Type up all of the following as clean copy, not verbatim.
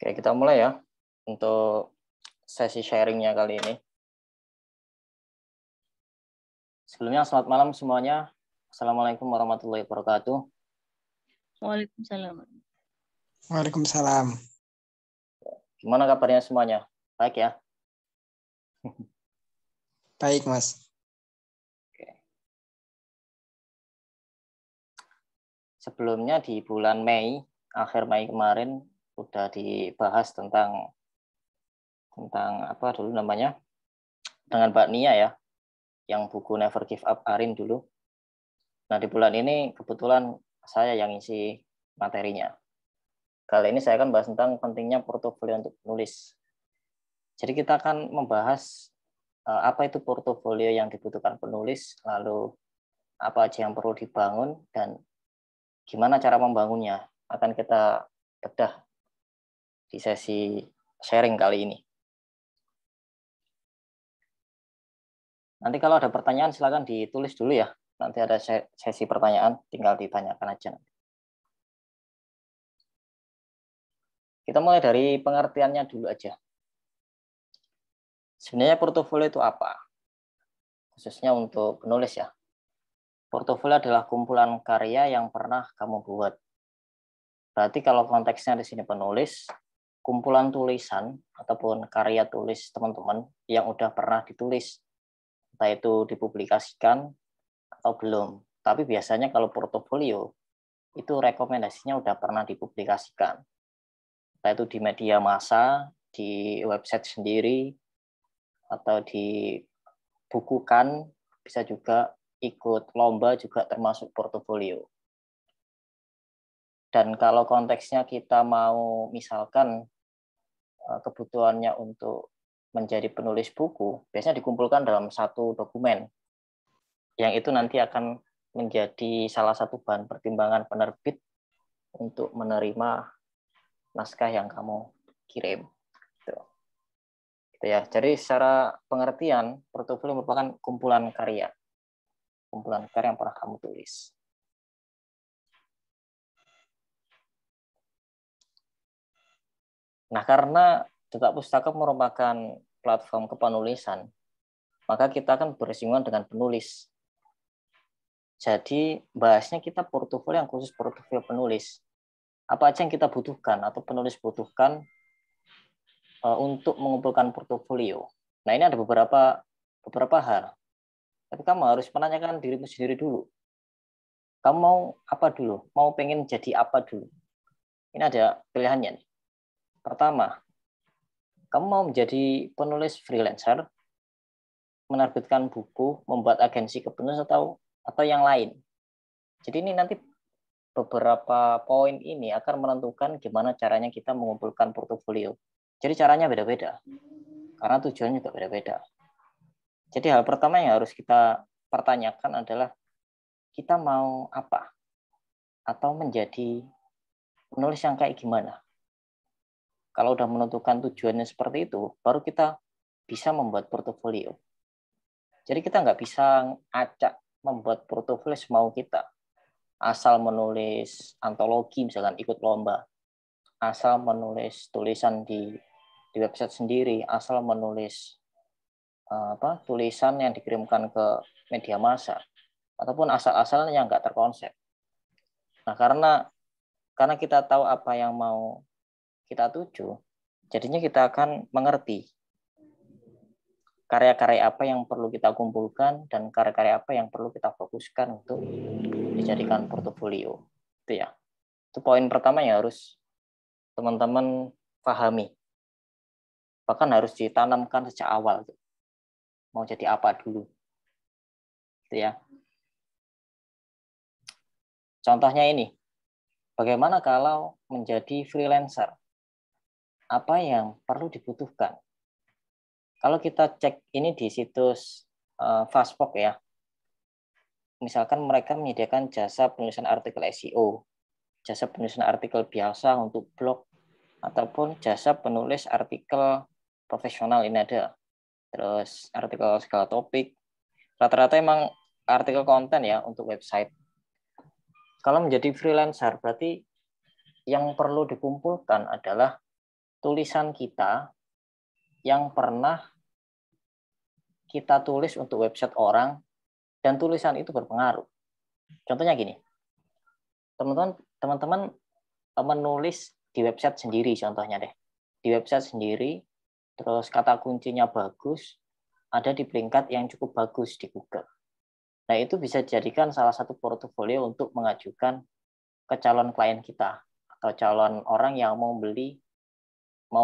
Oke, kita mulai ya untuk sesi sharingnya kali ini. Sebelumnya selamat malam semuanya. Assalamualaikum warahmatullahi wabarakatuh. Waalaikumsalam. Waalaikumsalam. Gimana kabarnya semuanya? Baik ya? Baik, Mas. Oke. Sebelumnya di bulan Mei, akhir Mei kemarin udah dibahas tentang apa dulu namanya? Dengan Mbak Nia ya, yang buku Never Give Up Arin dulu. Nah, di bulan ini kebetulan saya yang isi materinya. Kali ini saya akan bahas tentang pentingnya portofolio untuk menulis. Jadi kita akan membahas apa itu portofolio yang dibutuhkan penulis, lalu apa aja yang perlu dibangun, dan gimana cara membangunnya. Akan kita bedah di sesi sharing kali ini. Nanti kalau ada pertanyaan silakan ditulis dulu ya. Nanti ada sesi pertanyaan, tinggal ditanyakan aja. Kita mulai dari pengertiannya dulu aja. Sebenarnya portofolio itu apa? Khususnya untuk penulis ya. Portofolio adalah kumpulan karya yang pernah kamu buat. Berarti kalau konteksnya di sini penulis, kumpulan tulisan ataupun karya tulis teman-teman yang udah pernah ditulis. Entah itu dipublikasikan atau belum. Tapi biasanya kalau portofolio, itu rekomendasinya udah pernah dipublikasikan. Entah itu di media massa, di website sendiri, atau dibukukan, bisa juga ikut lomba juga termasuk portofolio. Dan kalau konteksnya kita mau misalkan kebutuhannya untuk menjadi penulis buku, biasanya dikumpulkan dalam satu dokumen, yang itu nanti akan menjadi salah satu bahan pertimbangan penerbit untuk menerima naskah yang kamu kirim. Gitu ya. Jadi secara pengertian, portofolio merupakan kumpulan karya yang pernah kamu tulis. Nah, karena Cetak Pustaka merupakan platform kepenulisan, maka kita akan bersinggungan dengan penulis. Jadi, bahasnya kita portofolio yang khusus portofolio penulis. Apa aja yang kita butuhkan atau penulis butuhkan untuk mengumpulkan portofolio. Nah, ini ada beberapa hal. Tapi kamu harus menanyakan dirimu sendiri dulu. Kamu mau apa dulu? Mau pengen jadi apa dulu? Ini ada pilihannya nih. Pertama, kamu mau menjadi penulis freelancer, menerbitkan buku, membuat agensi kepenulis atau yang lain. Jadi ini nanti beberapa poin ini akan menentukan gimana caranya kita mengumpulkan portofolio. Jadi caranya beda-beda, karena tujuannya juga beda-beda. Jadi hal pertama yang harus kita pertanyakan adalah kita mau apa? Atau menjadi penulis yang kayak gimana? Kalau udah menentukan tujuannya seperti itu, baru kita bisa membuat portofolio. Jadi kita nggak bisa acak membuat portofolio semau kita. Asal menulis antologi, misalkan ikut lomba. Asal menulis tulisan di website sendiri. Asal menulis tulisan yang dikirimkan ke media massa. Ataupun asal-asalnya yang nggak terkonsep. Nah, karena kita tahu apa yang mau kita tuju, jadinya kita akan mengerti karya-karya apa yang perlu kita kumpulkan dan karya-karya apa yang perlu kita fokuskan untuk dijadikan portofolio. Itu ya. Itu poin pertama yang harus teman-teman pahami. Bahkan harus ditanamkan sejak awal. Mau jadi apa dulu. Itu ya. Contohnya ini. Bagaimana kalau menjadi freelancer? Apa yang perlu dibutuhkan? Kalau kita cek ini di situs Fastbook ya, misalkan mereka menyediakan jasa penulisan artikel SEO, jasa penulisan artikel biasa untuk blog, ataupun jasa penulis artikel profesional ini ada. Terus artikel segala topik. Rata-rata emang artikel konten ya untuk website. Kalau menjadi freelancer berarti yang perlu dikumpulkan adalah tulisan kita yang pernah kita tulis untuk website orang dan tulisan itu berpengaruh. Contohnya gini, teman-teman menulis di website sendiri, contohnya deh. Di website sendiri, terus kata kuncinya bagus, ada di peringkat yang cukup bagus di Google. Nah, itu bisa dijadikan salah satu portofolio untuk mengajukan ke calon klien kita atau calon orang yang mau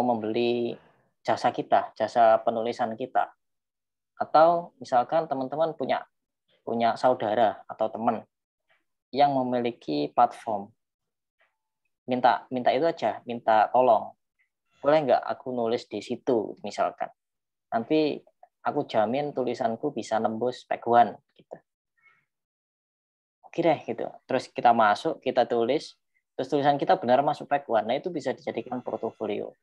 membeli jasa kita, jasa penulisan kita. Atau misalkan teman-teman punya saudara atau teman yang memiliki platform. Minta itu aja, minta tolong. Boleh nggak aku nulis di situ misalkan. Nanti aku jamin tulisanku bisa nembus page 1 gitu. Oke deh gitu. Terus kita masuk, kita tulis, terus tulisan kita benar masuk page 1. Nah, itu bisa dijadikan portofolio.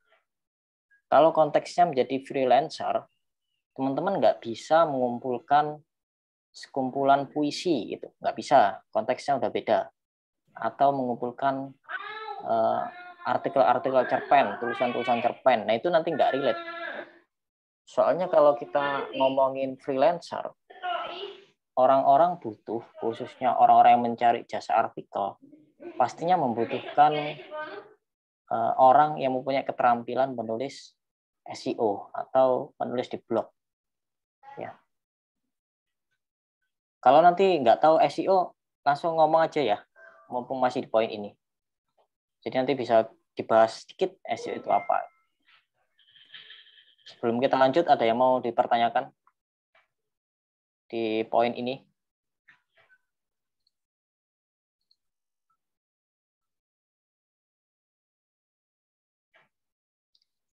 Kalau konteksnya menjadi freelancer, teman-teman nggak bisa mengumpulkan sekumpulan puisi gitu, nggak bisa, konteksnya udah beda. Atau mengumpulkan artikel-artikel cerpen, tulisan-tulisan cerpen, nah itu nanti nggak relate. Soalnya kalau kita ngomongin freelancer, orang-orang butuh, khususnya orang-orang yang mencari jasa artikel, pastinya membutuhkan orang yang mempunyai keterampilan menulis SEO atau menulis di blog. Ya. Kalau nanti nggak tahu SEO, langsung ngomong aja ya, mumpung masih di poin ini. Jadi nanti bisa dibahas sedikit SEO itu apa. Sebelum kita lanjut, ada yang mau dipertanyakan di poin ini?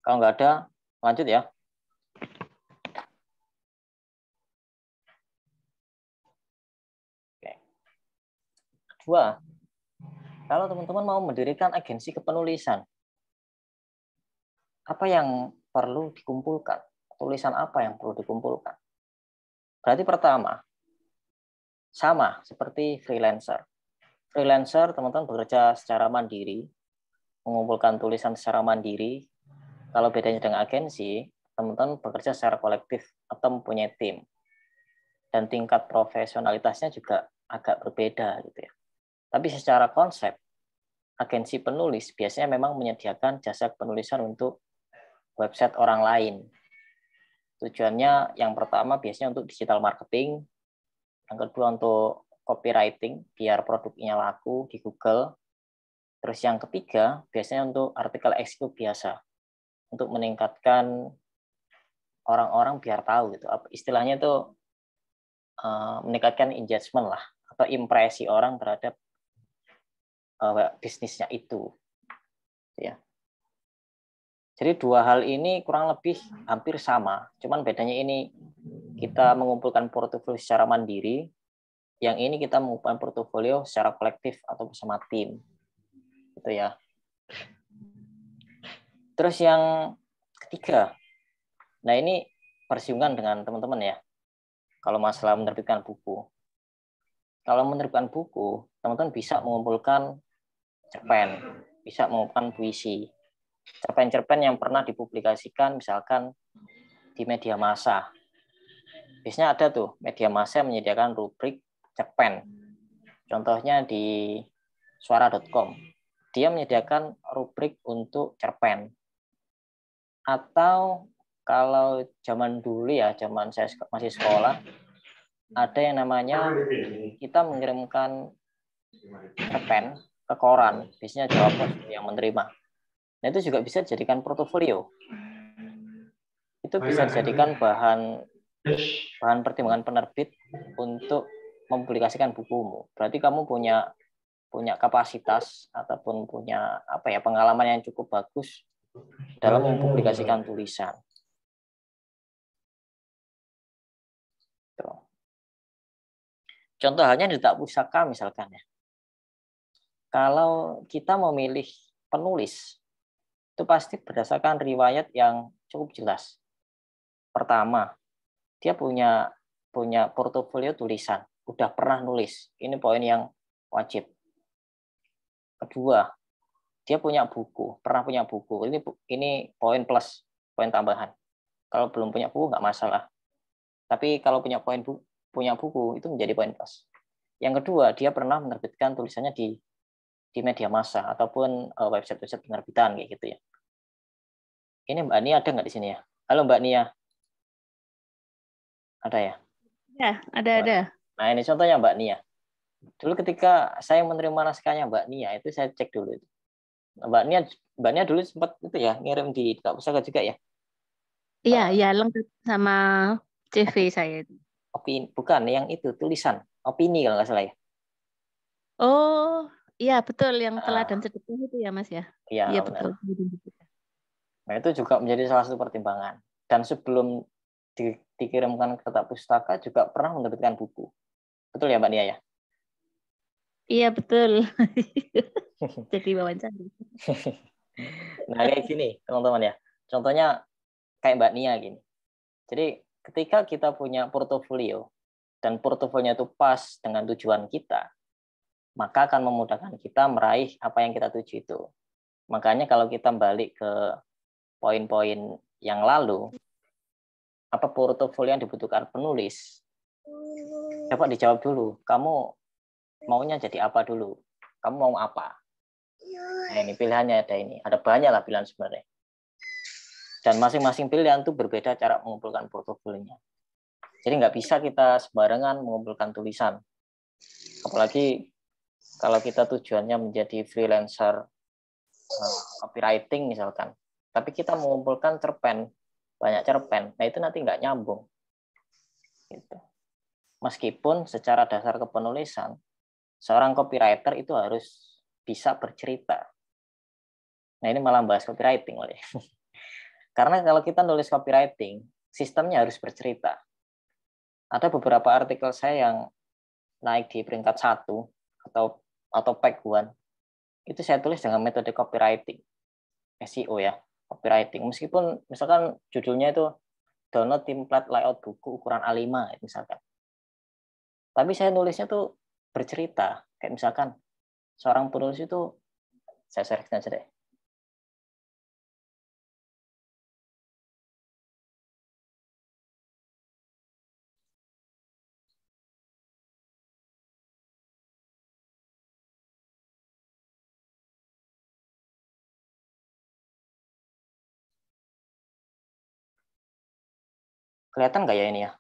Kalau nggak ada, lanjut ya. Oke. Kedua, kalau teman-teman mau mendirikan agensi kepenulisan, apa yang perlu dikumpulkan? Tulisan apa yang perlu dikumpulkan? Berarti pertama, sama seperti freelancer. Freelancer, teman-teman bekerja secara mandiri, mengumpulkan tulisan secara mandiri. Kalau bedanya dengan agensi, teman-teman bekerja secara kolektif atau mempunyai tim. Dan tingkat profesionalitasnya juga agak berbeda gitu ya. Tapi secara konsep, agensi penulis biasanya memang menyediakan jasa penulisan untuk website orang lain. Tujuannya yang pertama biasanya untuk digital marketing, yang kedua untuk copywriting, biar produknya laku di Google. Terus yang ketiga biasanya untuk artikel SEO biasa, untuk meningkatkan orang-orang biar tahu gitu. Istilahnya itu meningkatkan engagement lah, atau impresi orang terhadap bisnisnya itu. Ya. Jadi dua hal ini kurang lebih hampir sama, cuman bedanya ini kita mengumpulkan portofolio secara mandiri, yang ini kita mengumpulkan portofolio secara kolektif atau bersama tim, gitu ya. Terus yang ketiga, nah ini bersinggungan dengan teman-teman ya. Kalau masalah menerbitkan buku, kalau menerbitkan buku, teman-teman bisa mengumpulkan cerpen, bisa mengumpulkan puisi, cerpen-cerpen yang pernah dipublikasikan misalkan di media massa. Biasanya ada tuh media massa yang menyediakan rubrik cerpen. Contohnya di suara.com. Dia menyediakan rubrik untuk cerpen. Atau kalau zaman dulu ya, zaman saya masih sekolah, ada yang namanya kita mengirimkan cerpen ke koran. Biasanya Jawa Pos yang menerima. Nah, itu juga bisa dijadikan portofolio. Itu bisa dijadikan bahan pertimbangan penerbit untuk mempublikasikan bukumu. Berarti kamu punya kapasitas ataupun punya pengalaman yang cukup bagus dalam mempublikasikan tulisan. Contoh halnya di Tak Pusaka misalkan ya. Kalau kita memilih penulis, itu pasti berdasarkan riwayat yang cukup jelas. Pertama, dia punya portofolio tulisan, udah pernah nulis. Ini poin yang wajib. Kedua, dia punya buku, pernah punya buku. Ini poin plus, poin tambahan. Kalau belum punya buku nggak masalah. Tapi kalau punya buku itu menjadi poin plus. Yang kedua, dia pernah menerbitkan tulisannya di media massa ataupun website-website penerbitan kayak gitu ya. Ini Mbak Nia ada nggak di sini ya? Halo Mbak Nia. Ada ya? Ya, ada. Nah, ini contohnya Mbak Nia. Dulu ketika saya menerima naskahnya Mbak Nia, itu saya cek dulu itu. Mbak Nia dulu sempat itu ya ngirim di Duta Pusaka juga ya. Iya, lengkap sama CV saya itu. Opini, bukan yang itu tulisan opini kalau nggak salah ya. Oh, iya betul yang teladan sedekah itu ya Mas ya. Iya Iya benar. betul. Nah itu juga menjadi salah satu pertimbangan. Dan sebelum dikirimkan ke Duta Pustaka juga pernah menerbitkan buku. Betul ya Mbak Nia ya? Iya betul. Jadi wawancara. Nah kayak gini teman-teman ya. Contohnya kayak Mbak Nia gini. Jadi ketika kita punya portofolio dan portofolionya itu pas dengan tujuan kita, maka akan memudahkan kita meraih apa yang kita tuju itu. Makanya kalau kita balik ke poin-poin yang lalu, apa portofolio yang dibutuhkan penulis? Coba dijawab dulu. Kamu maunya jadi apa dulu? Kamu mau apa? Nah ini pilihannya ada ini. Ada banyak lah pilihan sebenarnya. Dan masing-masing pilihan itu berbeda cara mengumpulkan portofolionya. Jadi nggak bisa kita sembarangan mengumpulkan tulisan. Apalagi kalau kita tujuannya menjadi freelancer copywriting misalkan. Tapi kita mengumpulkan cerpen, banyak cerpen. Nah itu nanti nggak nyambung. Gitu. Meskipun secara dasar kepenulisan, seorang copywriter itu harus bisa bercerita. Nah ini malah bahas copywriting. Karena kalau kita nulis copywriting, sistemnya harus bercerita. Ada beberapa artikel saya yang naik di peringkat 1 atau page 1. Itu saya tulis dengan metode copywriting. SEO ya, copywriting. Meskipun misalkan judulnya itu download template layout buku ukuran A5 misalkan. Tapi saya nulisnya tuh bercerita. Kayak misalkan seorang penulis itu, saya share aja deh. Kelihatan nggak ya ini ya?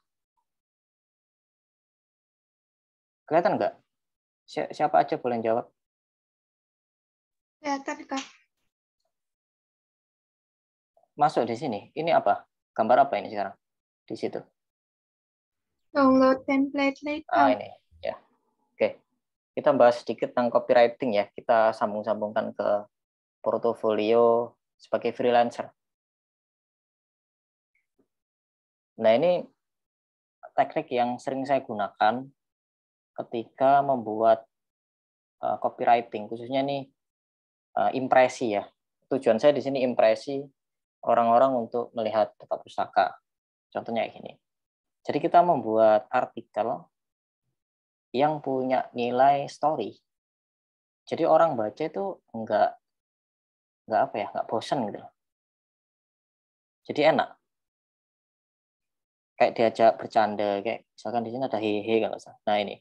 Kelihatan nggak? Siapa aja boleh jawab? Kelihatan, Kak. Masuk di sini. Ini apa? Gambar apa ini sekarang? Di situ. Download template layout. Ini ya. Oke. Kita bahas sedikit tentang copywriting ya. Kita sambung-sambungkan ke portofolio sebagai freelancer. Nah, ini teknik yang sering saya gunakan ketika membuat copywriting, khususnya nih impresi ya. Tujuan saya di sini impresi orang-orang untuk melihat Duta Pustaka. Contohnya kayak gini. Jadi kita membuat artikel yang punya nilai story. Jadi orang baca itu enggak apa ya, enggak bosan gitu. Jadi enak. Kayak diajak bercanda, kayak misalkan di sini ada hehe kalau salah. Nah ini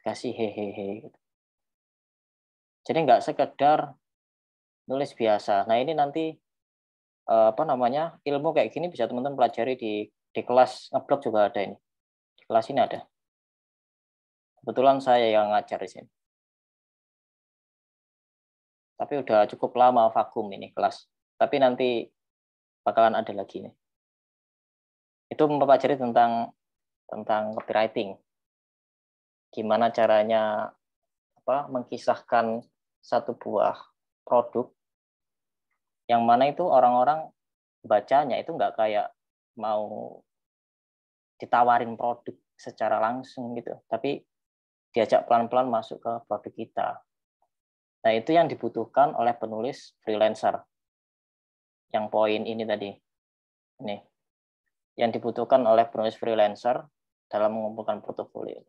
kasih hehehe gitu. Jadi nggak sekedar nulis biasa. Nah ini nanti ilmu kayak gini bisa teman-teman pelajari di kelas ngeblog juga ada ini. Di kelas ini ada. Kebetulan saya yang ngajar di sini. Tapi udah cukup lama vakum ini kelas. Tapi nanti bakalan ada lagi nih. Itu mempelajari tentang copywriting. Gimana caranya mengkisahkan satu buah produk yang mana itu orang-orang bacanya itu nggak kayak mau ditawarin produk secara langsung gitu, tapi diajak pelan-pelan masuk ke produk kita. Nah, itu yang dibutuhkan oleh penulis freelancer. Yang poin ini tadi. Ini. Yang dibutuhkan oleh penulis freelancer dalam mengumpulkan portofolio.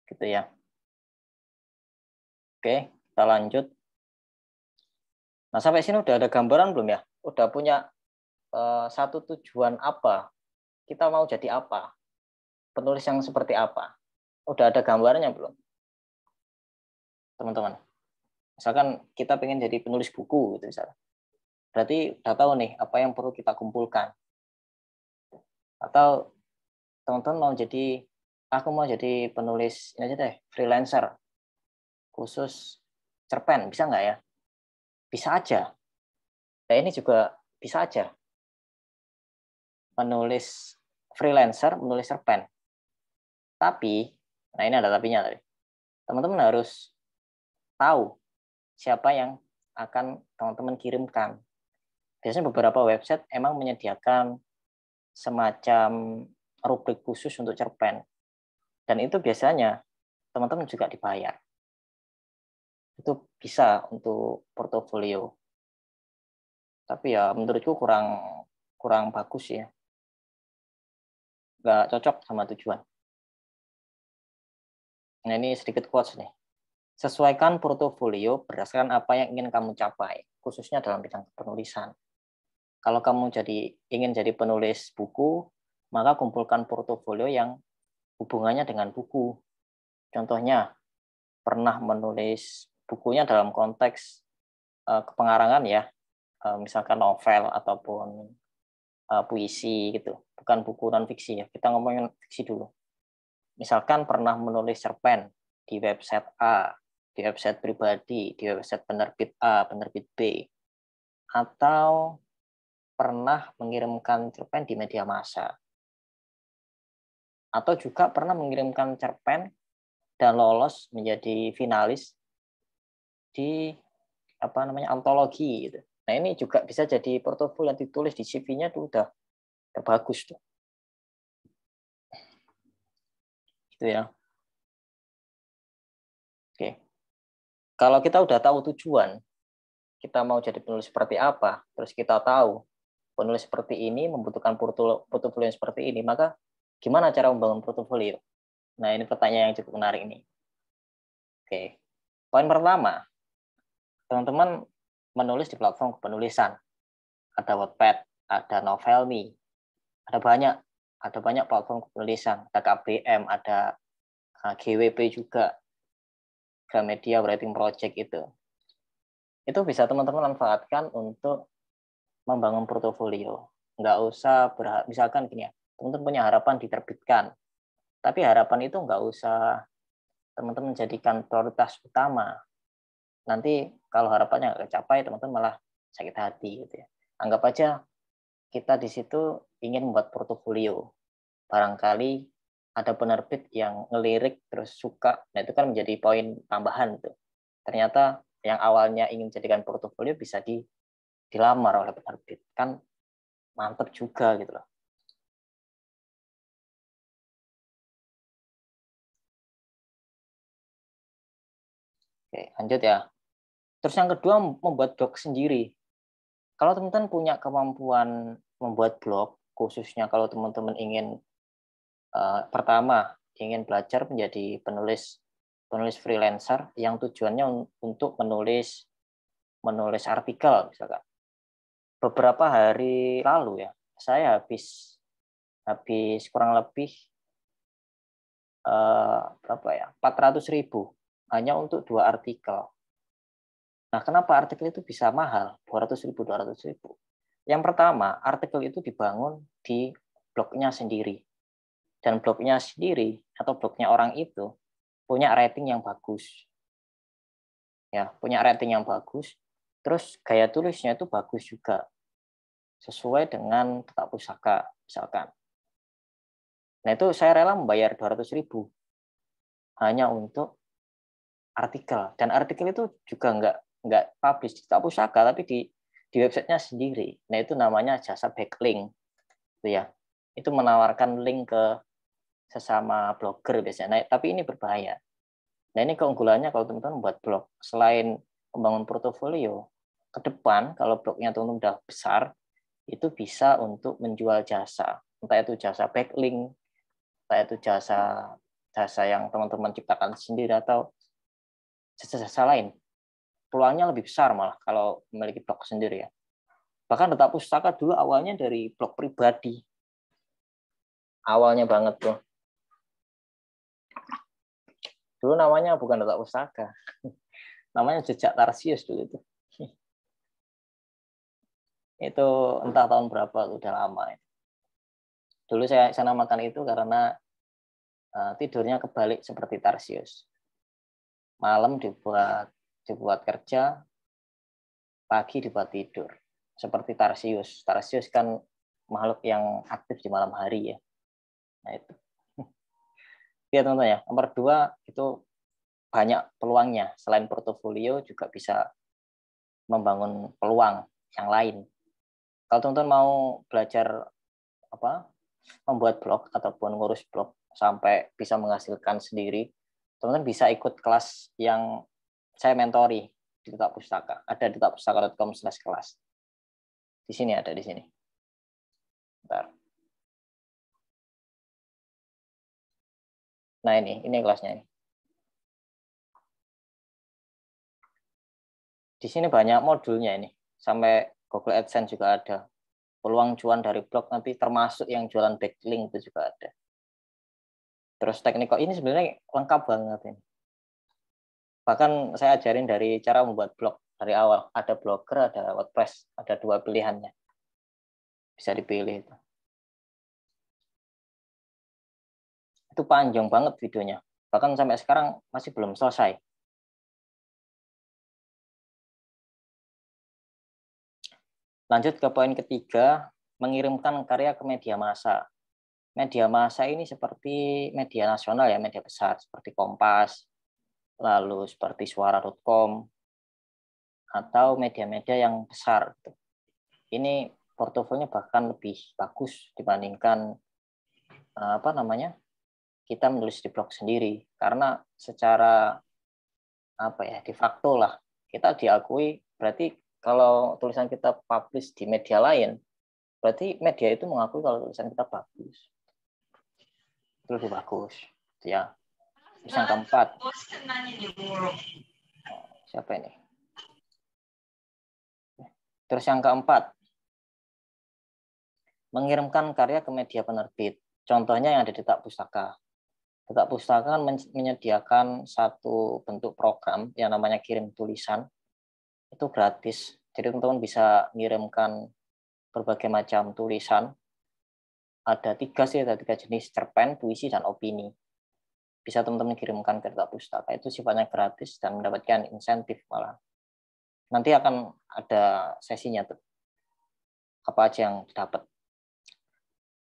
Gitu ya. Oke, kita lanjut. Nah, sampai sini udah ada gambaran belum ya? Udah punya satu tujuan apa? Kita mau jadi apa? Penulis yang seperti apa? Udah ada gambarannya belum, teman-teman? Misalkan kita pengen jadi penulis buku, gitu misalnya. Berarti udah tahu nih apa yang perlu kita kumpulkan. Atau teman-teman mau jadi, aku mau jadi penulis ini aja deh, freelancer, khusus cerpen, bisa nggak ya? Bisa aja. Nah, ini juga bisa aja. Menulis freelancer, menulis cerpen. Tapi, nah ini ada tapinya tadi. Teman-teman harus tahu siapa yang akan teman-teman kirimkan. Biasanya beberapa website emang menyediakan semacam rubrik khusus untuk cerpen. Dan itu biasanya teman-teman juga dibayar. Itu bisa untuk portofolio. Tapi ya menurutku kurang bagus ya. Nggak cocok sama tujuan. Nah ini sedikit quotes nih. Sesuaikan portofolio berdasarkan apa yang ingin kamu capai, khususnya dalam bidang penulisan. Kalau kamu ingin jadi penulis buku, maka kumpulkan portofolio yang hubungannya dengan buku. Contohnya, pernah menulis bukunya dalam konteks kepengarangan ya, misalkan novel ataupun puisi gitu, bukan buku non fiksi ya. Kita ngomongin fiksi dulu. Misalkan pernah menulis cerpen di website A, di website pribadi, di website penerbit A, penerbit B, atau pernah mengirimkan cerpen di media massa, atau juga pernah mengirimkan cerpen dan lolos menjadi finalis di antologi gitu. Nah ini juga bisa jadi portofolio yang ditulis di CV-nya tuh udah bagus tuh. Gitu ya. Oke. Kalau kita udah tahu tujuan, kita mau jadi penulis seperti apa, terus kita tahu penulis seperti ini membutuhkan portofolio yang seperti ini, maka gimana cara membangun portofolio? Nah, ini pertanyaan yang cukup menarik ini. Oke. Poin pertama, teman-teman menulis di platform penulisan. Ada Wattpad, ada Novelmy, ada banyak platform penulisan, ada KBM, ada GWP juga, Gramedia Writing Project itu. Itu bisa teman-teman manfaatkan untuk membangun portofolio. Nggak usah misalkan gini ya, teman-teman punya harapan diterbitkan, tapi harapan itu nggak usah teman-teman jadikan prioritas utama. Nanti kalau harapannya nggak tercapai, teman-teman malah sakit hati gitu ya. Anggap aja kita di situ ingin membuat portofolio. Barangkali ada penerbit yang ngelirik terus suka, nah itu kan menjadi poin tambahan gitu. Ternyata yang awalnya ingin jadikan portofolio bisa dilamar oleh penerbit, kan mantep juga gitu loh. Oke, lanjut ya. Terus yang kedua, membuat blog sendiri. Kalau teman-teman punya kemampuan membuat blog, khususnya kalau teman-teman ingin pertama ingin belajar menjadi penulis freelancer yang tujuannya untuk menulis artikel misalkan. Beberapa hari lalu ya, saya habis kurang lebih 400.000 hanya untuk 2 artikel. Nah, kenapa artikel itu bisa mahal? 200.000. Yang pertama, artikel itu dibangun di blognya sendiri. Dan blognya sendiri atau blognya orang itu punya rating yang bagus. Ya, punya rating yang bagus. Terus gaya tulisnya itu bagus juga. Sesuai dengan tata pusaka, misalkan. Nah, itu saya rela membayar 200.000 hanya untuk artikel. Dan artikel itu juga nggak publish di tata pusaka, tapi di websitenya sendiri. Nah, itu namanya jasa backlink. Itu ya. Itu menawarkan link ke sesama blogger biasanya. Nah, tapi ini berbahaya. Nah, ini keunggulannya kalau teman-teman membuat blog. Selain membangun portofolio, ke depan kalau blognya teman-teman udah besar, itu bisa untuk menjual jasa. Entah itu jasa backlink, entah itu jasa yang teman-teman ciptakan sendiri, atau jasa-jasa lain. peluangnya lebih besar malah kalau memiliki blog sendiri ya. Bahkan Data Pustaka dulu awalnya dari blog pribadi. Awalnya banget tuh. Dulu namanya bukan Data Pustaka. Namanya Jejak Tarsius dulu itu. Itu entah tahun berapa, udah lama. Dulu saya namakan itu karena tidurnya kebalik seperti Tarsius. Malam dibuat kerja, pagi dibuat tidur. Seperti Tarsius. Tarsius kan makhluk yang aktif di malam hari ya. Nah itu. Ya teman-teman ya. Nomor 2 itu banyak peluangnya. Selain portofolio juga bisa membangun peluang yang lain. Kalau teman-teman mau belajar membuat blog ataupun ngurus blog sampai bisa menghasilkan sendiri, teman-teman bisa ikut kelas yang saya mentori di Data Pustaka. Ada di datapustaka.com/kelas. Di sini ada di sini. Bentar. Nah ini kelasnya ini. Di sini banyak modulnya ini. Sampai Google AdSense juga ada. Peluang cuan dari blog nanti termasuk yang jualan backlink itu juga ada. Terus teknik ini sebenarnya lengkap banget ini. Bahkan saya ajarin dari cara membuat blog dari awal. Ada Blogger, ada WordPress, ada 2 pilihannya. Bisa dipilih itu. Itu panjang banget videonya. Bahkan sampai sekarang masih belum selesai. Lanjut ke poin ketiga, mengirimkan karya ke media massa. Media massa ini seperti media nasional ya, media besar seperti Kompas, lalu seperti suara.com, atau media-media yang besar. Ini portofolionya bahkan lebih bagus dibandingkan kita menulis di blog sendiri, karena secara de facto lah kita diakui, berarti kalau tulisan kita publish di media lain, berarti media itu mengakui kalau tulisan kita bagus. Itu lebih bagus. Ya. Terus yang keempat. Siapa ini? Terus yang keempat. Mengirimkan karya ke media penerbit. Contohnya yang ada di Data Pustaka. Data Pustaka menyediakan satu bentuk program yang namanya kirim tulisan. Itu gratis. Jadi teman-teman bisa mengirimkan berbagai macam tulisan. Ada 3 jenis, cerpen, puisi, dan opini. Bisa teman-teman kirimkan ke Data Pustaka. Itu sifatnya gratis dan mendapatkan insentif malah. Nanti akan ada sesinya tuh. Apa aja yang didapat.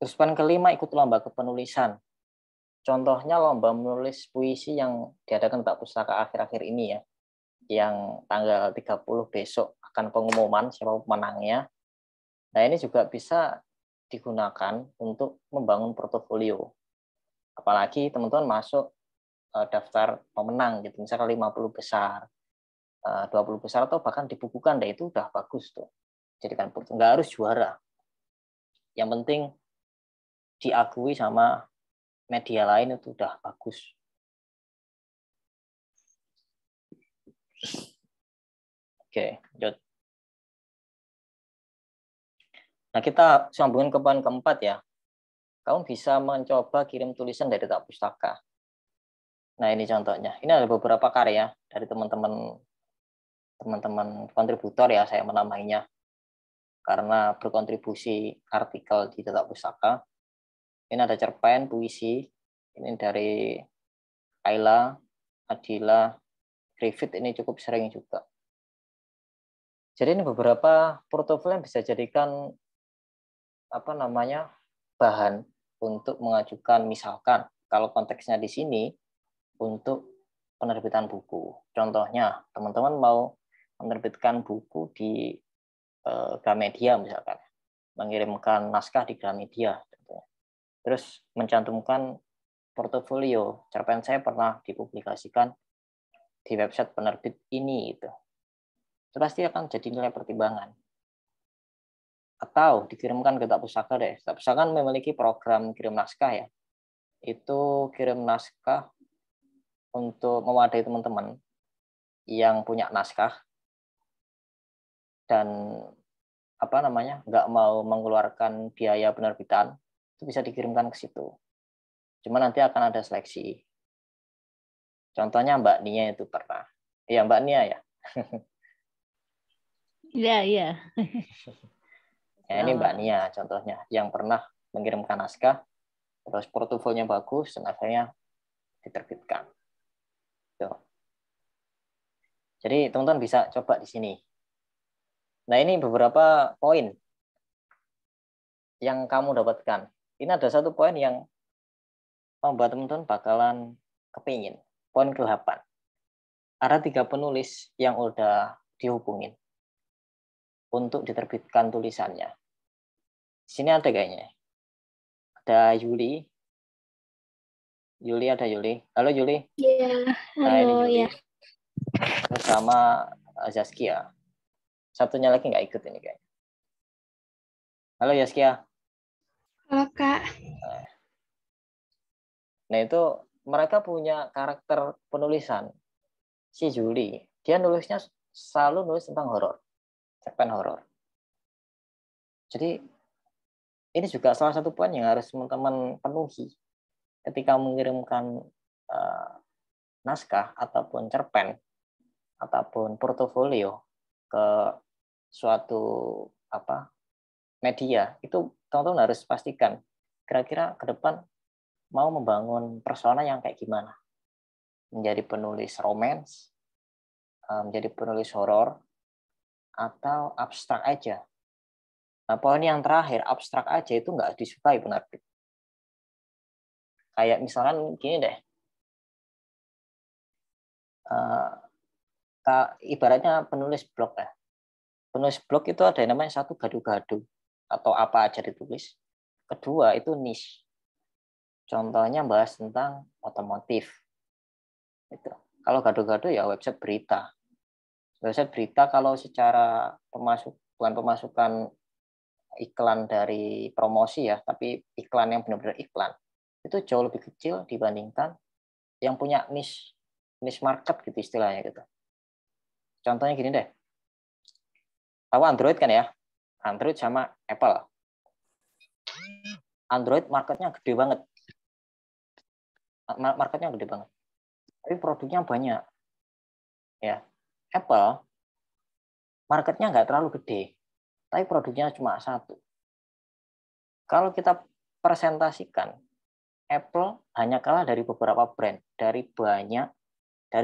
Terus poin kelima, ikut lomba kepenulisan. Contohnya lomba menulis puisi yang diadakan Data Pustaka akhir-akhir ini ya. Yang tanggal 30 besok akan pengumuman siapa pemenangnya. Nah ini juga bisa digunakan untuk membangun portofolio. Apalagi teman-teman masuk daftar pemenang gitu, misalnya 50 besar, 20 besar atau bahkan dibukukan, itu udah bagus tuh. Jadi kan nggak harus juara. Yang penting diakui sama media lain itu udah bagus. Oke, lanjut. Nah, kita sambungin ke poin keempat ya. Kamu bisa mencoba kirim tulisan dari Data Pustaka. Nah, ini contohnya. Ini ada beberapa karya dari teman-teman kontributor ya, saya menamainya. Karena berkontribusi artikel di Data Pustaka. Ini ada cerpen, puisi. Ini dari Ayla, Adila, Griffith, ini cukup sering juga. Jadi ini beberapa portofolio yang bisa jadikan bahan untuk mengajukan, misalkan kalau konteksnya di sini untuk penerbitan buku. Contohnya teman-teman mau menerbitkan buku di Gramedia misalkan, mengirimkan naskah di Gramedia, terus mencantumkan portofolio cerpen saya pernah dipublikasikan di website penerbit ini itu pasti akan jadi nilai pertimbangan. Atau dikirimkan ke Data Pustaka deh. Data Pustaka kan memiliki program kirim naskah ya. Itu kirim naskah untuk mewadahi teman-teman yang punya naskah dan nggak mau mengeluarkan biaya penerbitan, itu bisa dikirimkan ke situ. Cuma nanti akan ada seleksi. Contohnya Mbak Nia itu pernah. Iya, Mbak Nia ya. Iya, iya. Ya, ini Mbak Nia contohnya yang pernah mengirimkan naskah, terus portofolionya bagus, dan akhirnya diterbitkan. Tuh. Jadi teman-teman bisa coba di sini. Nah, ini beberapa poin yang kamu dapatkan. Ini ada satu poin yang membuat teman-teman bakalan kepingin. Poin ke-8. Ada 3 penulis yang udah dihubungin untuk diterbitkan tulisannya. Di sini ada kayaknya. Ada Yuli. Yuli ada Yuli. Halo Yuli. Iya, Nah, ini halo Yuli. ya. Terus sama Zaskia. Satunya lagi nggak ikut ini kayaknya. Halo Zaskia. Halo Kak. Nah, itu mereka punya karakter penulisan. Si Yuli, dia nulisnya selalu nulis tentang horor. Cerpen horor. Jadi ini juga salah satu poin yang harus teman-teman penuhi ketika mengirimkan naskah ataupun cerpen ataupun portofolio ke suatu media. Itu teman-teman harus pastikan kira-kira ke depan mau membangun persona yang kayak gimana. Menjadi penulis romance, menjadi penulis horor, atau abstrak aja. Nah, poin yang terakhir, abstrak aja itu nggak disukai penerbit. Kayak misalkan gini deh, ibaratnya penulis blog ya. Penulis blog itu ada yang namanya satu gadu-gadu, atau apa aja ditulis. Kedua itu niche. Contohnya bahas tentang otomotif. Itu. Kalau gado-gado ya website berita. Website berita kalau secara bukan pemasukan iklan dari promosi ya, tapi iklan yang benar-benar iklan, itu jauh lebih kecil dibandingkan yang punya niche market gitu istilahnya gitu. Contohnya gini deh. Tahu Android kan ya? Android sama Apple. Android marketnya gede banget. Marketnya gede banget. Tapi produknya banyak. Ya. Apple marketnya nggak terlalu gede, tapi produknya cuma satu. Kalau kita presentasikan, Apple hanya kalah dari beberapa brand, dari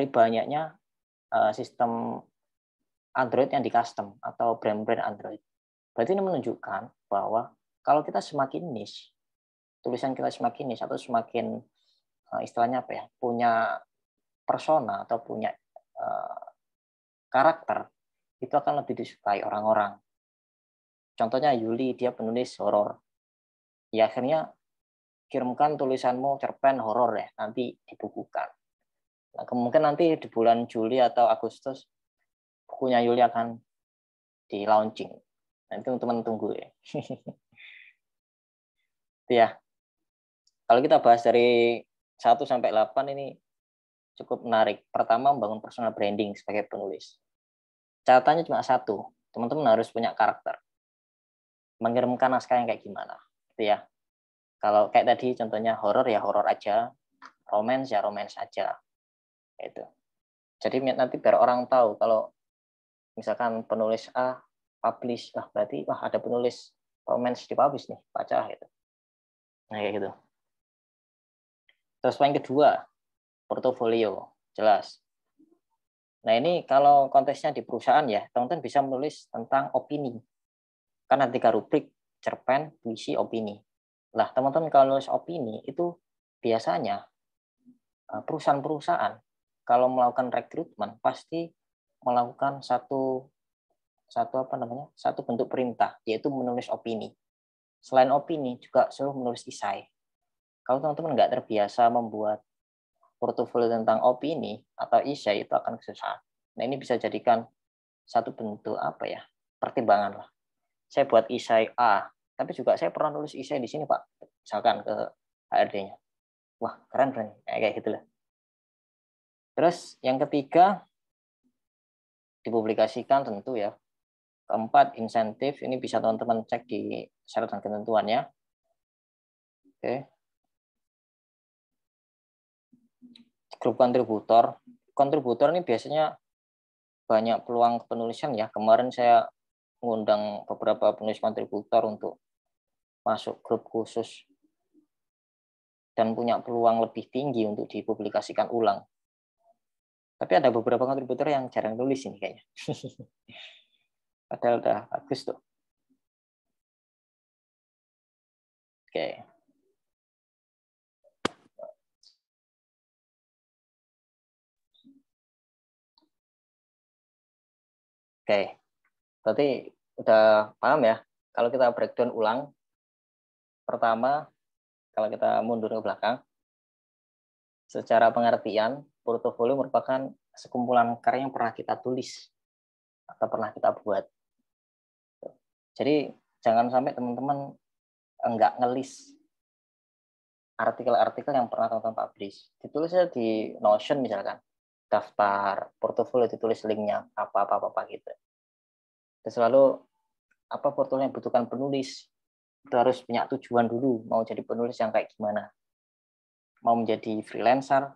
banyaknya sistem Android yang di custom atau brand-brand Android. Berarti ini menunjukkan bahwa kalau kita semakin niche, tulisan kita semakin niche atau semakin istilahnya punya persona atau punya karakter, itu akan lebih disukai orang-orang. Contohnya Yuli, dia penulis horor. Ya akhirnya kirimkan tulisanmu cerpen horor ya, nanti dibukukan. Nah, kemungkinan nanti di bulan Juli atau Agustus bukunya Yuli akan di launching. Nanti teman-teman tunggu ya. Ya. Kalau kita bahas dari 1 sampai 8 ini cukup menarik. Pertama, membangun personal branding sebagai penulis. Catatannya cuma satu, teman-teman harus punya karakter. Mengirimkan naskah yang kayak gimana, gitu ya. Kalau kayak tadi contohnya horor ya horor aja, romance ya romance aja, itu. Jadi nanti biar orang tahu kalau misalkan penulis A publish, berarti ada penulis romance di publish nih, baca gitu. Nah kayak gitu. Terus poin kedua, portofolio, jelas. Nah ini kalau konteksnya di perusahaan ya, teman-teman bisa menulis tentang opini. Kan ada 3 rubrik, cerpen, puisi, opini. Lah teman-teman kalau nulis opini itu biasanya perusahaan-perusahaan kalau melakukan rekrutmen pasti melakukan satu bentuk perintah, yaitu menulis opini. Selain opini juga suruh menulis esai. Kalau teman-teman nggak terbiasa membuat portofolio tentang opini atau esai, itu akan kesusahan. Nah ini bisa jadikan satu bentuk pertimbangan lah. Saya buat esai A, tapi juga saya pernah nulis esai di sini Pak, misalkan ke HRD-nya. Wah keren kayak gitulah. Terus yang ketiga, dipublikasikan tentu ya. Keempat, insentif. Ini bisa teman-teman cek di syarat dan ketentuannya. Oke. Grup kontributor. Kontributor ini biasanya banyak peluang penulisan ya. Kemarin saya mengundang beberapa penulis kontributor untuk masuk grup khusus dan punya peluang lebih tinggi untuk dipublikasikan ulang. Tapi ada beberapa kontributor yang jarang nulis ini kayaknya. Padahal udah bagus tuh. Oke. Oke. Berarti udah paham ya. Kalau kita breakdown ulang, pertama, kalau kita mundur ke belakang, secara pengertian, portofolio merupakan sekumpulan karya yang pernah kita tulis atau pernah kita buat. Jadi jangan sampai teman-teman enggak ngelis artikel-artikel yang pernah teman-teman publish. Ditulisnya di Notion misalkan, daftar portofolio ditulis linknya apa gitu. Terus lalu apa portofolio yang butuhkan penulis, itu harus punya tujuan dulu, mau jadi penulis yang kayak gimana. Mau menjadi freelancer,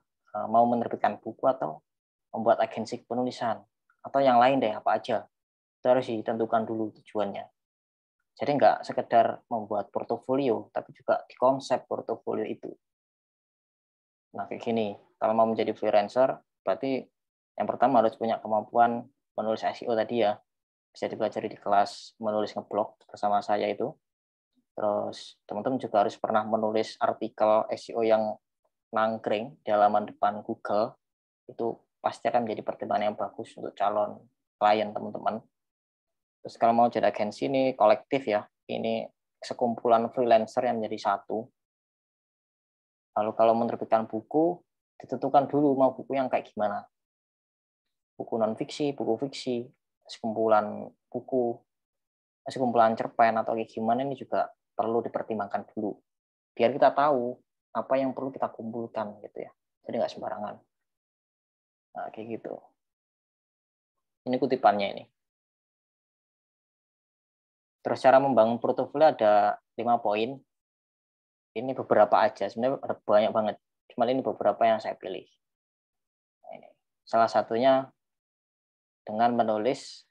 mau menerbitkan buku, atau membuat agensi penulisan, atau yang lain deh, apa aja. Itu harus ditentukan dulu tujuannya. Jadi nggak sekedar membuat portofolio, tapi juga di konsep portofolio itu. Nah, kayak gini, kalau mau menjadi freelancer, berarti yang pertama harus punya kemampuan menulis SEO tadi ya. Bisa dipelajari di kelas menulis ngeblog bersama saya itu. Terus teman-teman juga harus pernah menulis artikel SEO yang nangkring di halaman depan Google. Itu pasti akan menjadi pertimbangan yang bagus untuk calon klien teman-teman. Terus kalau mau jadi agensi ini kolektif ya, ini sekumpulan freelancer yang menjadi satu. Lalu kalau menerbitkan buku, ditentukan dulu mau buku yang kayak gimana. Buku non-fiksi, buku fiksi, sekumpulan buku, sekumpulan cerpen atau kayak gimana ini juga perlu dipertimbangkan dulu. Biar kita tahu apa yang perlu kita kumpulkan gitu ya. Jadi nggak sembarangan. Nah, kayak gitu. Ini kutipannya ini. Terus cara membangun portofolio ada 5 poin. Ini beberapa aja, sebenarnya ada banyak banget. Cuma ini beberapa yang saya pilih. Nah, ini. Salah satunya dengan menulis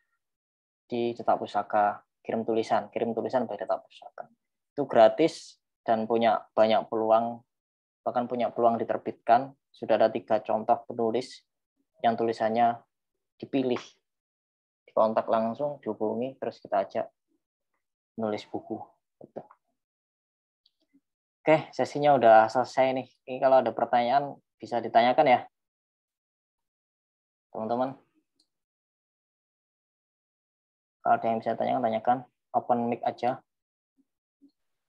di cetak pusaka, kirim tulisan by cetak pusaka. Itu gratis dan punya banyak peluang, bahkan punya peluang diterbitkan. Sudah ada 3 contoh penulis yang tulisannya dipilih, dikontak langsung, dihubungi, terus kita ajak nulis buku. Gitu. Oke, sesinya udah selesai nih. Ini kalau ada pertanyaan bisa ditanyakan ya, teman-teman. Kalau ada yang bisa tanyakan, open mic aja.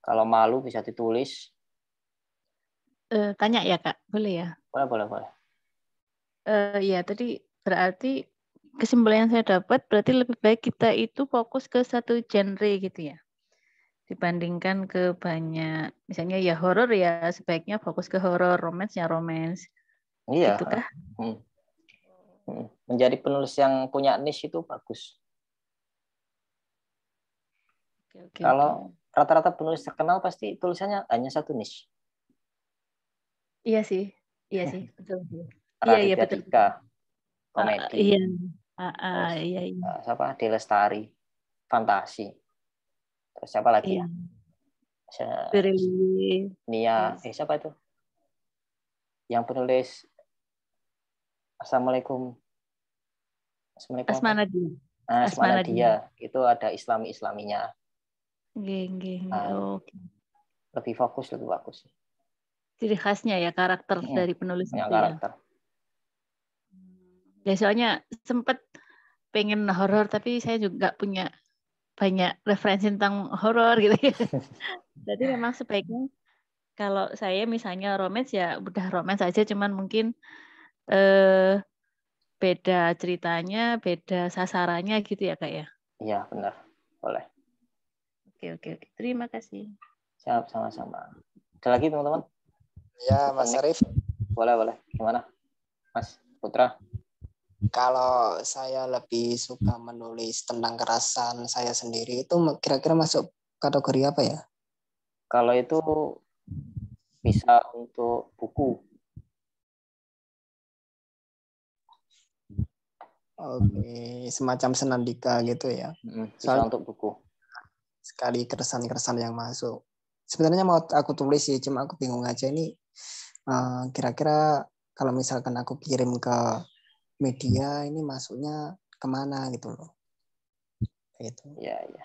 Kalau malu bisa ditulis. Tanya ya Kak, boleh ya? Boleh. Ya, tadi berarti kesimpulan yang saya dapat berarti lebih baik kita itu fokus ke satu genre gitu ya. Dibandingkan ke banyak, misalnya ya horor ya sebaiknya fokus ke horor, romance ya romance. Iya. Gitu kah? Menjadi penulis yang punya niche itu bagus. Oke. Kalau rata-rata penulis terkenal pasti tulisannya hanya satu niche. Iya sih, betul. Raditya Betul. Dika, komedi. Iya. Iya. Siapa? Delestari, fantasi. Terus siapa lagi ya? Nia, siapa itu? Yang penulis Assalamualaikum. Asmanadia. Itu ada Islaminya. Lebih bagus. Ciri khasnya ya, karakter dari penulis itu karakter. Ya, soalnya sempat pengen horor tapi saya juga punya banyak referensi tentang horor gitu. Jadi memang sebaiknya kalau saya misalnya romance ya udah romance aja, cuman mungkin beda ceritanya, beda sasarannya gitu ya Kak ya. Iya, benar. Boleh. Oke. Terima kasih. Siap, sama-sama. Ada lagi teman-teman? Ya, Mas Arif. Boleh. Gimana? Mas Putra? Kalau saya lebih suka menulis tentang kerasan saya sendiri, itu kira-kira masuk kategori apa ya? Kalau itu bisa untuk buku. Oke, semacam senandika gitu ya. Bisa Soal untuk buku. sekali keresan-keresan yang masuk. Sebenarnya mau aku tulis sih, cuma aku bingung aja ini kira-kira kalau misalkan aku kirim ke media ini masuknya kemana gitu loh. Gitu. Ya, ya.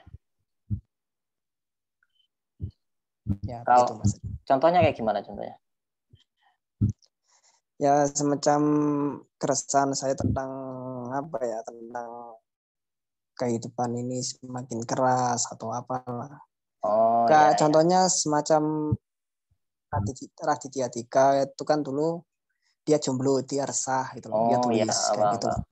Ya, Kalau begitu Mas. contohnya kayak gimana contohnya? Ya semacam keresahan saya tentang apa ya, tentang kehidupan ini semakin keras atau apalah. Oh, Kayak ya, ya. contohnya semacam Raditya Dika itu kan dulu dia jomblo, dia resah gitu loh, dia Oh, ya, tulis kayak gitu. apa.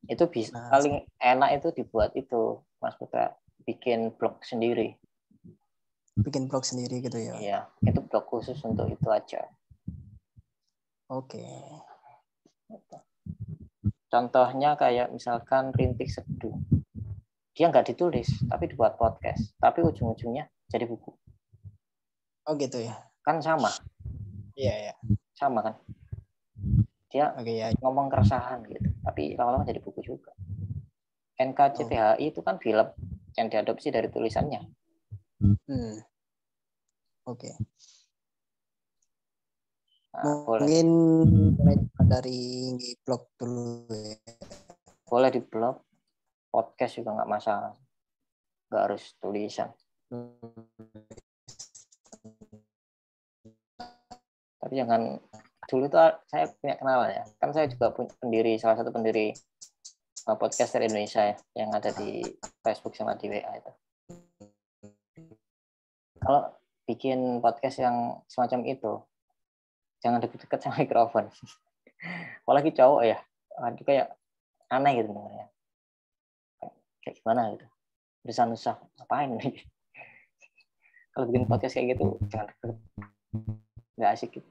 Itu bisa Nah, paling enak itu dibuat itu, Mas Putra, bikin blog sendiri. bikin blog sendiri gitu ya. Iya, itu blog khusus untuk itu aja. Oke. Contohnya kayak misalkan Rintik Seduh. Dia nggak ditulis, tapi dibuat podcast. Tapi ujung-ujungnya jadi buku. Oh gitu ya. Kan sama. Iya, ya. Sama kan. Dia Oke ya. ngomong keresahan gitu. Tapi lama-lama jadi buku juga. NKCTHI itu kan film yang diadopsi dari tulisannya. Oke. Nah, boleh. Mungkin dari blog dulu ya. Boleh di blog, podcast juga nggak masalah. Nggak harus tulisan. Tapi jangan, dulu tuh saya punya kenalan ya. Kan saya juga punya salah satu pendiri podcaster Indonesia ya, yang ada di Facebook sama di WA itu. Kalau bikin podcast yang semacam itu, jangan deket-deket sama mikrofon. Apalagi cowok ya, aduh kayak aneh gitu dengarnya. Kayak gimana gitu. Susah-susah, ngapain nih? Kalau bikin podcast kayak gitu, jangan deket, nggak asik gitu.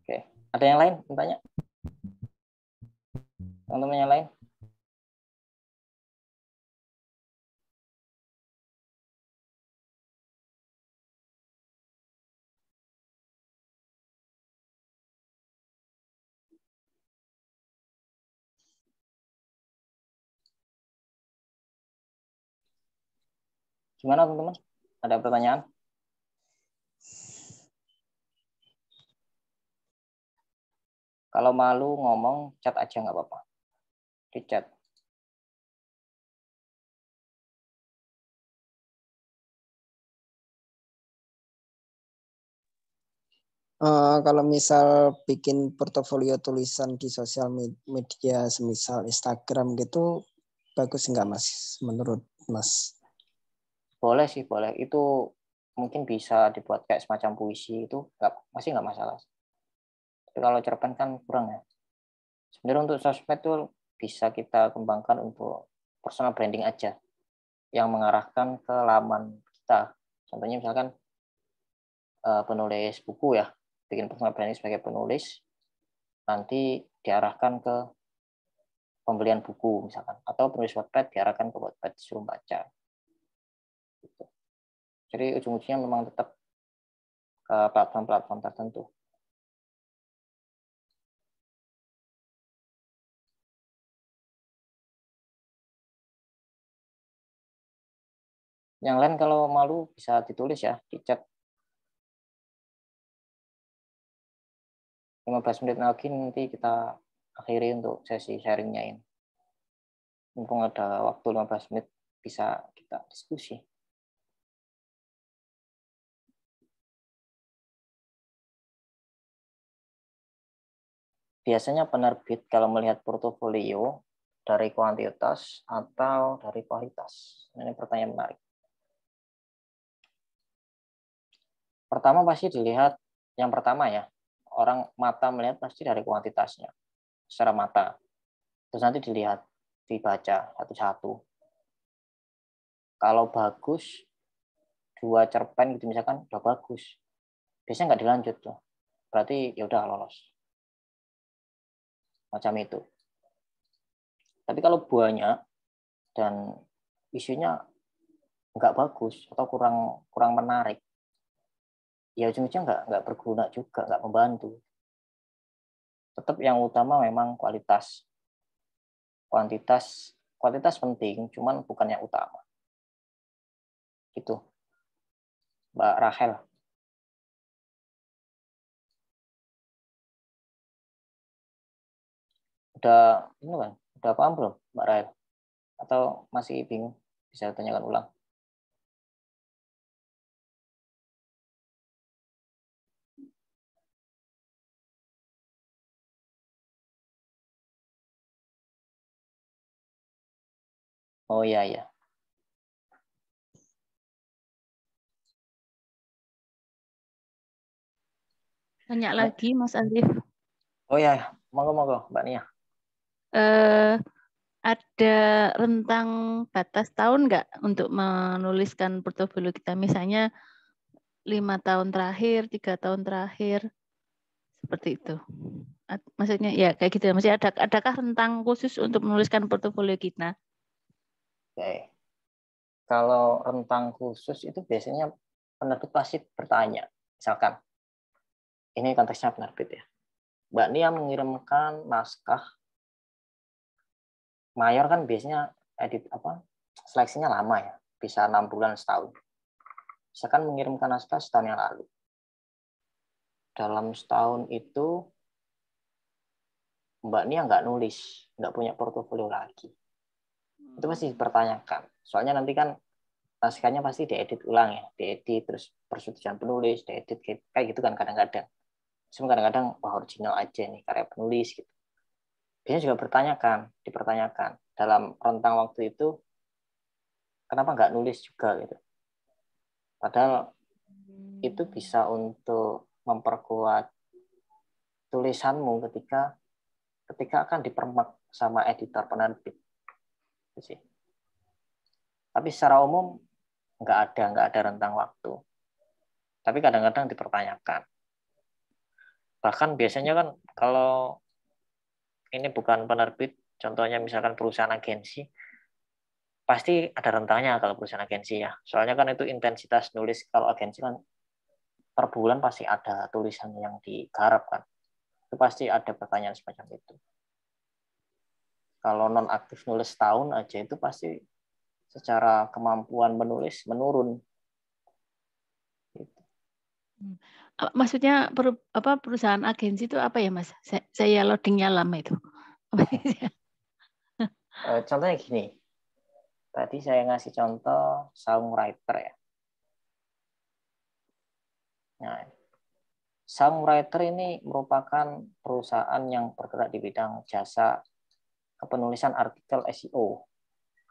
Oke, ada yang lain tanya? Teman-teman yang lain? Gimana teman-teman? Ada pertanyaan? Kalau malu ngomong, chat aja nggak apa-apa. Di chat. Kalau misal bikin portofolio tulisan di sosial media semisal Instagram gitu bagus nggak Mas menurut Mas? Boleh sih, boleh. Itu mungkin bisa dibuat kayak semacam puisi, itu masih nggak masalah. Tapi kalau cerpen kan kurang ya. Sebenarnya untuk sosmed itu bisa kita kembangkan untuk personal branding aja, yang mengarahkan ke laman kita. Contohnya misalkan penulis buku ya, bikin personal branding sebagai penulis, nanti diarahkan ke pembelian buku misalkan, atau penulis Wattpad diarahkan ke Wattpad disuruh baca. Gitu. Jadi ujung-ujungnya memang tetap ke platform-platform tertentu. Yang lain kalau malu bisa ditulis ya di chat. 15 menit lagi nanti kita akhiri untuk sesi sharingnya ini. Mumpung ada waktu 15 menit bisa kita diskusi. Biasanya penerbit kalau melihat portofolio dari kuantitas atau dari kualitas? Ini pertanyaan menarik. Pertama pasti dilihat, yang pertama ya, orang mata melihat pasti dari kuantitasnya, secara mata. Terus nanti dilihat, dibaca satu-satu. Kalau bagus, 2 cerpen gitu misalkan, udah bagus. Biasanya nggak dilanjut tuh. berarti ya udah lolos. Macam itu. Tapi kalau banyak dan isunya nggak bagus atau kurang menarik, ya ujung-ujungnya nggak berguna juga, nggak membantu. Tetap yang utama memang kualitas. Kualitas penting, cuman bukan yang utama. Gitu, Mbak Rachel. Udah paham belum, Mbak Rachel? Atau masih bingung? Bisa tanyakan ulang. Oh iya, iya. Tanya lagi, Mas Arif. Oh iya, monggo, Mbak Nia. Ada rentang batas tahun nggak untuk menuliskan portofolio kita? Misalnya 5 tahun terakhir, 3 tahun terakhir, seperti itu. Maksudnya ya kayak gitu. Maksudnya adakah rentang khusus untuk menuliskan portofolio kita? Oke. Kalau rentang khusus itu biasanya penerbit pasti bertanya. Misalkan, ini konteksnya penerbit ya. Mbak Nia mengirimkan naskah mayor kan biasanya seleksinya lama ya, bisa 6 bulan setahun. Misalkan mengirimkan naskah setahun yang lalu. Dalam setahun itu Mbak Nia nggak nulis, nggak punya portofolio lagi. Itu pasti dipertanyakan. Soalnya nanti kan naskahnya pasti diedit ulang ya, diedit terus persetujuan penulis, diedit kayak gitu kan kadang-kadang. Cuma kadang-kadang original aja nih karya penulis gitu. Biasanya juga dipertanyakan dalam rentang waktu itu kenapa nggak nulis juga gitu. Padahal itu bisa untuk memperkuat tulisanmu ketika akan dipermak sama editor penerbit. Tapi secara umum nggak ada rentang waktu. Tapi kadang-kadang dipertanyakan. Bahkan biasanya kan kalau ini bukan penerbit, contohnya misalkan perusahaan agensi, pasti ada rentangnya kalau perusahaan agensi ya. Soalnya kan itu intensitas nulis, kalau agensi kan per bulan pasti ada tulisan yang digarap kan. Itu pasti ada pertanyaan semacam itu. Kalau non aktif nulis setahun aja itu pasti secara kemampuan menulis menurun. Maksudnya perusahaan agensi itu apa ya Mas? Saya loadingnya lama itu. Contohnya gini. Tadi saya ngasih contoh songwriter ya. Nah, songwriter ini merupakan perusahaan yang bergerak di bidang jasa kepenulisan artikel SEO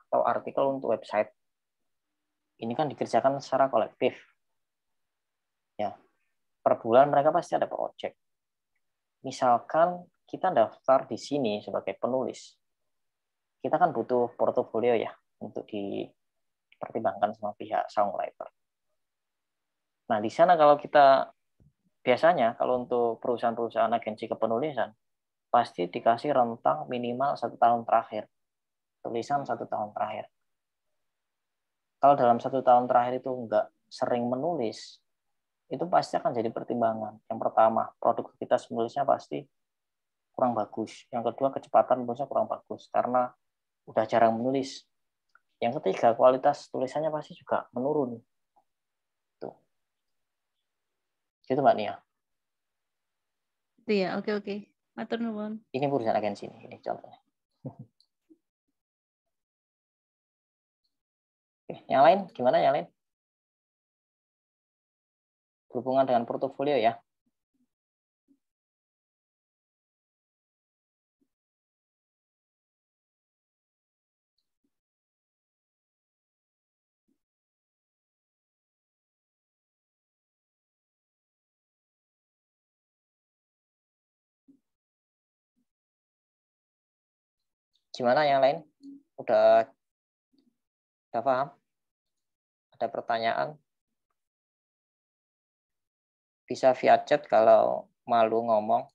atau artikel untuk website. Ini kan dikerjakan secara kolektif. Ya, per bulan mereka pasti ada project. Misalkan kita daftar di sini sebagai penulis, kita kan butuh portofolio ya untuk dipertimbangkan sama pihak songwriter. Nah, di sana kalau kita biasanya kalau untuk perusahaan-perusahaan agensi kepenulisan pasti dikasih rentang minimal 1 tahun terakhir, tulisan 1 tahun terakhir. Kalau dalam 1 tahun terakhir itu nggak sering menulis, itu pasti akan jadi pertimbangan. Yang pertama, produktivitas menulisnya pasti kurang bagus. Yang kedua, kecepatan menulisnya kurang bagus karena udah jarang menulis. Yang ketiga, kualitas tulisannya pasti juga menurun. Tuh. Gitu Mbak Nia. Iya, oke. Matur nuwun. Ini perusahaan agensi ini contohnya. Oke, yang lain gimana yang lain? Berhubungan dengan portofolio ya. Gimana yang lain? Udah paham? Ada pertanyaan? Bisa via chat kalau malu ngomong.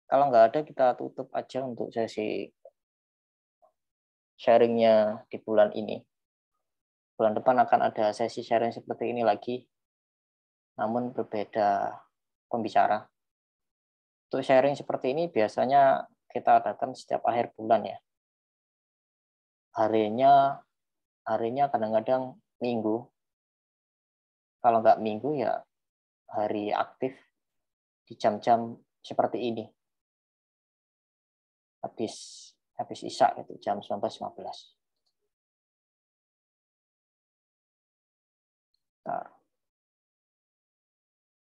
Kalau nggak ada, kita tutup aja untuk sesi sharingnya di bulan ini. Bulan depan akan ada sesi sharing seperti ini lagi, namun berbeda pembicara. Untuk sharing seperti ini biasanya kita adakan setiap akhir bulan ya. Harinya kadang-kadang minggu. Kalau nggak minggu ya hari aktif di jam-jam seperti ini. Habis Isya gitu, jam 19.15. Bentar.